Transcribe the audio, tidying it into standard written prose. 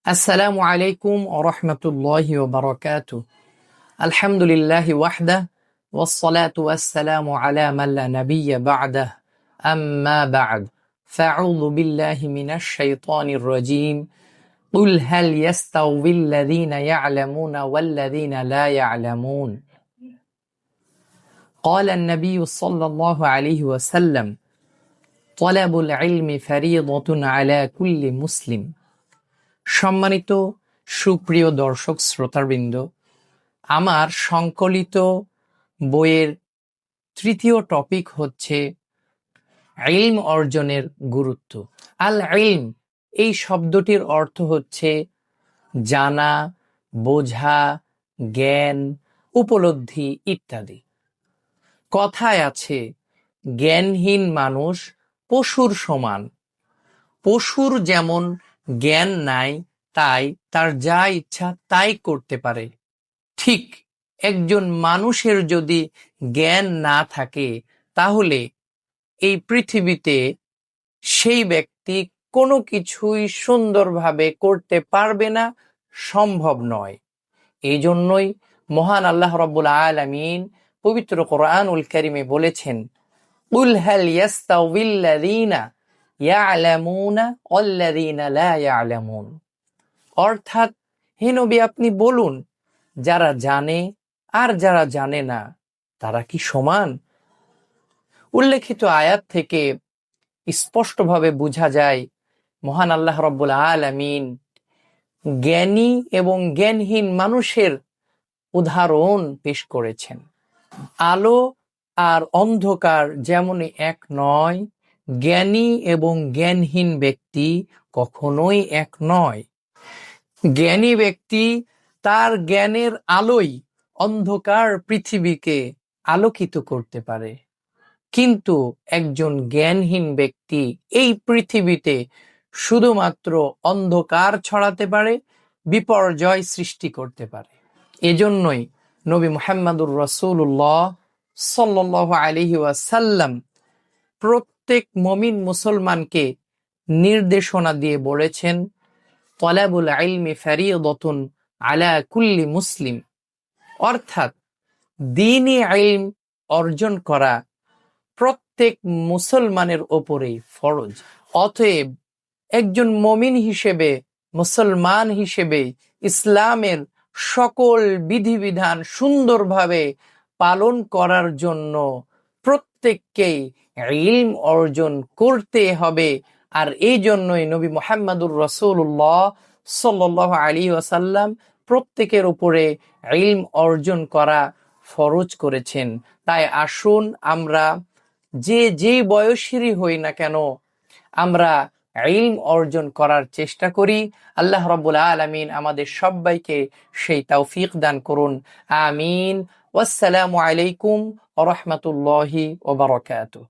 আসসালামু আলাইকুম ওয়া রাহমাতুল্লাহি ওয়া বারাকাতুহু। আলহামদুলিল্লাহি ওয়াহদাহু ওয়াস-সালাতু ওয়াস-সালামু আলা মান লা নাবিয়্যা বা'দাহু। আম্মা বা'দ। ফাআউযু বিল্লাহি মিনাশ শাইতানির রাজীম। কুল হাল ইয়াস্তাউযিল্লাযীনা ইয়া'লামুনা ওয়াল্লাযীনা লা ইয়া'লামুন। ক্বালা আন-নাবিয়্যু সাল্লাল্লাহু আলাইহি ওয়াসাল্লাম তালাবুল ইলমি ফারিইদাতুন আলা কুল্লি মুসলিম। সম্মানিত সুপ্রিয় দর্শক শ্রোতাবৃন্দ, আমার সংকলিত বইয়ের তৃতীয় টপিক হচ্ছে ইলম অর্জনের গুরুত্ব। আল ইলম এই শব্দটির অর্থ হচ্ছে জানা, বোঝা, জ্ঞান, উপলব্ধি ইত্যাদি। কথায় আছে, জ্ঞানহীন মানুষ পশুর সমান। পশুর যেমন জ্ঞান নাই, তাই তার যা ইচ্ছা তাই করতে পারে, ঠিক একজন মানুষের যদি জ্ঞান না থাকে তাহলে এই পৃথিবীতে সেই ব্যক্তি কোনো কিছুই সুন্দরভাবে করতে পারবে না, সম্ভব নয়। এই জন্যই মহান আল্লাহ রাব্বুল আলামিন পবিত্র কোরআনুল কারীমে বলেছেন, কুল হাল ইয়াস্তাউযিল্লাযীনা ইয়া'লামুনা ওয়াল্লাযীনা লা ইয়া'লামুন। অর্থাৎ, হে নবী, আপনি বলুন, যারা জানে আর যারা জানে না তারা কি সমান? উল্লেখিত আয়াত থেকে স্পষ্টভাবে বোঝা যায় মহান আল্লাহ রাব্বুল আলামিন জ্ঞানী এবং জ্ঞানহীন মানুষের উদাহরণ পেশ করেছেন। আলো আর অন্ধকার যেমনই এক নয়, জ্ঞানী এবং জ্ঞানহীন ব্যক্তি কখনোই এক নয়। জ্ঞানী ব্যক্তি তার জ্ঞানের আলোয় অন্ধকার পৃথিবীকে আলোকিত করতে পারে, কিন্তু একজন জ্ঞানহীন ব্যক্তি এই পৃথিবীতে শুধুমাত্র অন্ধকার ছড়াতে পারে, বিপর্যয় সৃষ্টি করতে পারে। এজন্যই নবী মুহাম্মদুর রাসূলুল্লাহ সাল্লাল্লাহু আলাইহি ওয়াসাল্লাম প্রত্যেক মুমিন মুসলমানকে নির্দেশনা দিয়ে বলেছেন, তালাবুল ইলমি ফারিইদাতুন আলা কুল্লি মুসলিম। অর্থাৎ, দ্বীনি ইলম অর্জন করা প্রত্যেক মুসলমানের ওপরেই ফরজ। অতএব একজন মুমিন হিসেবে, মুসলমান হিসেবে ইসলামের সকল বিধিবিধান সুন্দরভাবে পালন করার জন্য প্রত্যেককেই ইলম অর্জন করতে হবে। আর এই জন্যই নবী মুহাম্মদুর রাসূলুল্লাহ সাল্লাল্লাহু আলাইহি ওয়াসাল্লাম প্রত্যেকের উপরে ইলম অর্জন করা ফরজ করেছেন। তাই আসুন আমরা যে বয়সেরই হই না কেন, আমরা ইলম অর্জন করার চেষ্টা করি। আল্লাহ রাব্বুল আলামিন আমাদের সবাইকে সেই তৌফিক দান করুন। আমিন। ওয়াসসালামু আলাইকুম ওয়া রাহমাতুল্লাহি ওয়া বারাকাতুহু।